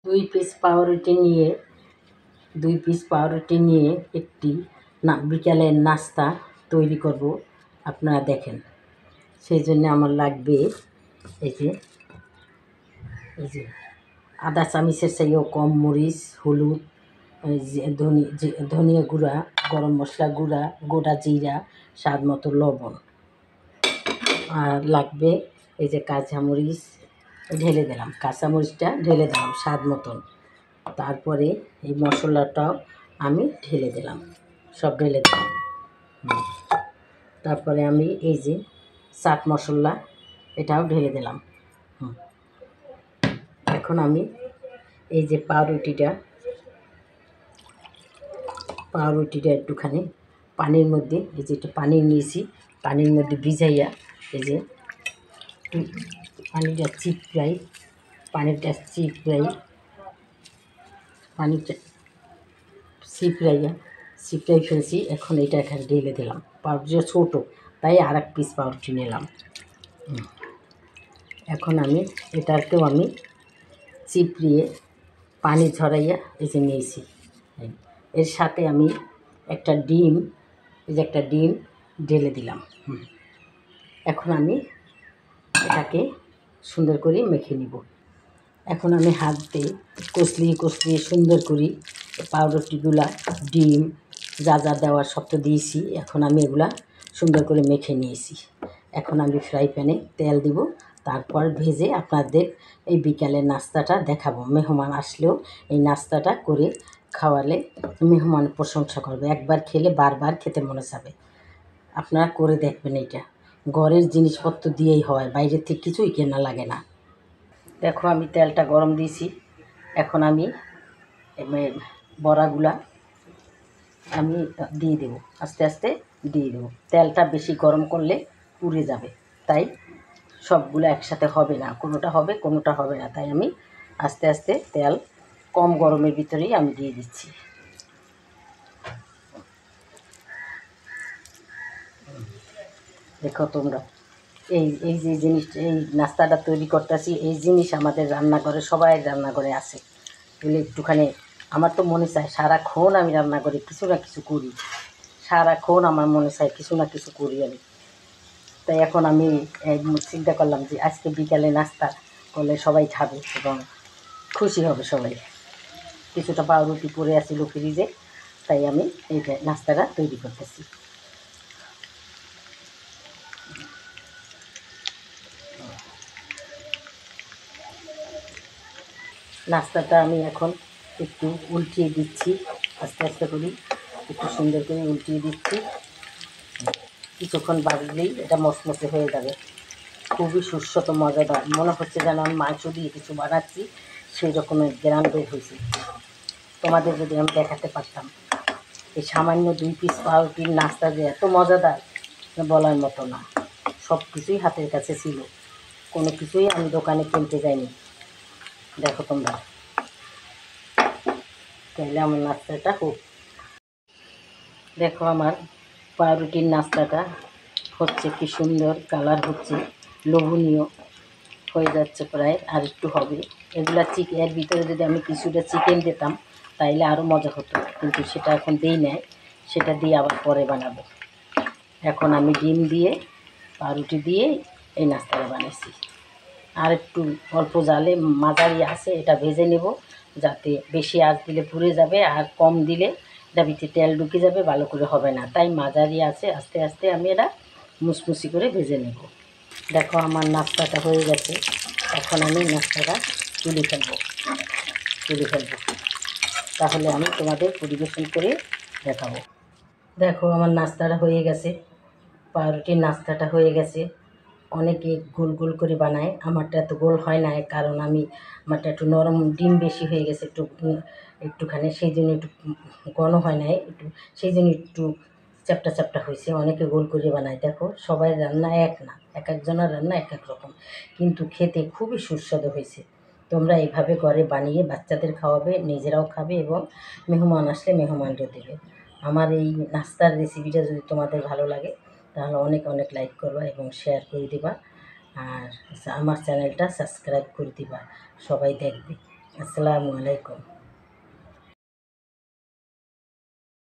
দুই পিস পাউরুটি নিয়ে 2 পিস পাউরুটি নিয়ে একটি বিকালের নাস্তা তৈরি করব। আপনারা দেখেন, সেই জন্য আমার লাগবে এই যে আধা চামচের চাইও কম মরিচ, হলুদ, ধনিয়া গুঁড়া, গরম মশলা গুঁড়া, গোটা জিরা, স্বাদ মতো লবণ। আর লাগবে এই যে কাঁচামরিচ ঢেলে দিলাম, কাঁচামরিচটা ঢেলে দিলাম স্বাদ মতন। তারপরে এই মশলাটাও আমি ঢেলে দিলাম, সব ঢেলে দিলাম। তারপরে আমি এই যে চাট মশলা এটাও ঢেলে দিলাম। এখন আমি এই যে পাউরুটিটা একটুখানি পানির মধ্যে, এই যে একটু পানি নিয়েছি, পানির মধ্যে ভিজাইয়া এই যে পানিটা চিপড়াই ফেলছি। এখন এটা এখানে ঢেলে দিলাম। পাউরুটিটা ছোটো, তাই আর 1 পিস পাউরুটি নিলাম। এখন আমি এটাকেও আমি চিপড়িয়ে পানি ঝরাইয়া এই যে নিয়েছি। এর সাথে আমি একটা ডিম ঢেলে দিলাম। এখন আমি এটাকে সুন্দর করে মেখে নিব। এখন আমি হাত দিয়ে কষলিয়ে সুন্দর করে পাউরুটিগুলা, ডিম যা যা দেওয়ার সব তো দিয়েছি। এখন আমি এগুলা সুন্দর করে মেখে নিয়েছি। এখন আমি ফ্রাই প্যানে তেল দিব, তারপর ভেজে আপনাদের এই বিকালের নাস্তাটা দেখাবো। মেহমান আসলেও এই নাস্তাটা করে খাওয়ালে মেহমান প্রশংসা করবে। একবার খেলে বারবার খেতে মনে যাবে। আপনারা করে দেখবেন। এইটা ঘরের জিনিসপত্র দিয়েই হয়, বাইরের থেকে কিছুই কেনা লাগে না। দেখো আমি তেলটা গরম দিয়েছি। এখন আমি বড়াগুলা আমি দিয়ে দেবো, আস্তে আস্তে দিয়ে দেবো। তেলটা বেশি গরম করলে পুড়ে যাবে, তাই সবগুলো একসাথে হবে না, কোনোটা হবে কোনোটা হবে না। তাই আমি আস্তে আস্তে তেল কম গরমের ভিতরেই আমি দিয়ে দিচ্ছি। দেখো তোমরা, এই যে জিনিসটা, এই নাস্তাটা তৈরি করতেছি, এই জিনিস আমাদের রান্নাঘরে সবাই রান্নাঘরে আছে। এগুলো একটুখানি আমার তো মনে চায় সারাক্ষণ আমি রান্না করি, কিছু না কিছু করি। সারাক্ষণ আমার মনে চায় কিছু না কিছু করি আমি। তাই এখন আমি চিন্তা করলাম যে আজকে বিকালে নাস্তা করলে সবাই খাবে এবং খুশি হবে সবাই। কিছুটা পাউরুটি পরে আসছিল ফ্রিজে, তাই আমি এইটা নাস্তাটা তৈরি করতেছি। নাস্তাটা আমি এখন একটু উল্টিয়ে দিচ্ছি, আস্তে আস্তে করি একটু সুন্দর করে উল্টিয়ে দিচ্ছি। কিছুক্ষণ বাড়লেই এটা মচমচে হয়ে যাবে। খুবই সুস্বাদু মজাদার, মনে হচ্ছে যেন আমি মাংস দিয়ে কিছু বানাচ্ছি, সেই রকমের গ্রান বের হয়েছে। তোমাদের যদি আমি দেখাতে পারতাম এই সামান্য 2 পিস পাউরুটির নাস্তা যে এত মজাদার বলার মতো না। সব কিছুই হাতের কাছে ছিল, কোনো কিছুই আমি দোকানে কিনতে যাইনি। দেখো তোমরা, তাহলে আমার নাস্তাটা হোক। দেখো আমার পাউরুটির নাস্তাটা হচ্ছে, কি সুন্দর কালার হচ্ছে, লোভনীয় হয়ে যাচ্ছে প্রায়, আর একটু হবে। এগুলা এর ভিতরে যদি আমি কিছুটা চিকেন দিতাম তাইলে আরও মজা হতো, কিন্তু সেটা এখন দিই নাই, সেটা দিয়ে আবার পরে বানাবো। এখন আমি ডিম দিয়ে পাউরুটি দিয়ে এই নাস্তাটা বানাইছি। আর একটু অল্প জালে মাঝারি আছে এটা ভেজে নেব, যাতে বেশি আঁচ দিলে পুড়ে যাবে, আর কম দিলে এটা ভিতরে তেল ঢুকে যাবে, ভালো করে হবে না। তাই মাঝারি আছে, আস্তে আস্তে আমি এটা মুসমুসি করে ভেজে নেব। দেখো আমার নাস্তাটা হয়ে গেছে। এখন আমি নাস্তাটা তুলে ফেলবো। তাহলে আমি তোমাদের পরিবেশন করে দেখাবো। দেখো আমার নাস্তাটা হয়ে গেছে, পাউরুটির নাস্তাটা হয়ে গেছে। অনেকে গোল গোল করে বানায়, আমারটা এত গোল হয় না, কারণ আমারটা একটু নরম, ডিম বেশি হয়ে গেছে একটুখানি, সেই জন্য একটু ঘন হয় নাই, সেই জন্য একটু চ্যাপটা চ্যাপটা হয়েছে। অনেকে গোল করে বানায়। দেখো সবাই রান্না এক না, এক একজনের রান্না এক এক রকম, কিন্তু খেতে খুবই সুস্বাদু হয়েছে। তোমরা এইভাবে ঘরে বানিয়ে বাচ্চাদের খাওয়াবে, নিজেরাও খাবে এবং মেহমান আসলে মেহমানদের দেবে। আমার এই নাস্তার রেসিপিটা যদি তোমাদের ভালো লাগে তাহলে অনেক অনেক লাইক করবা এবং শেয়ার করে দিবা, আর আমার চ্যানেলটা সাবস্ক্রাইব করে দিবা, সবাই দেখবে। আসসালামু আলাইকুম।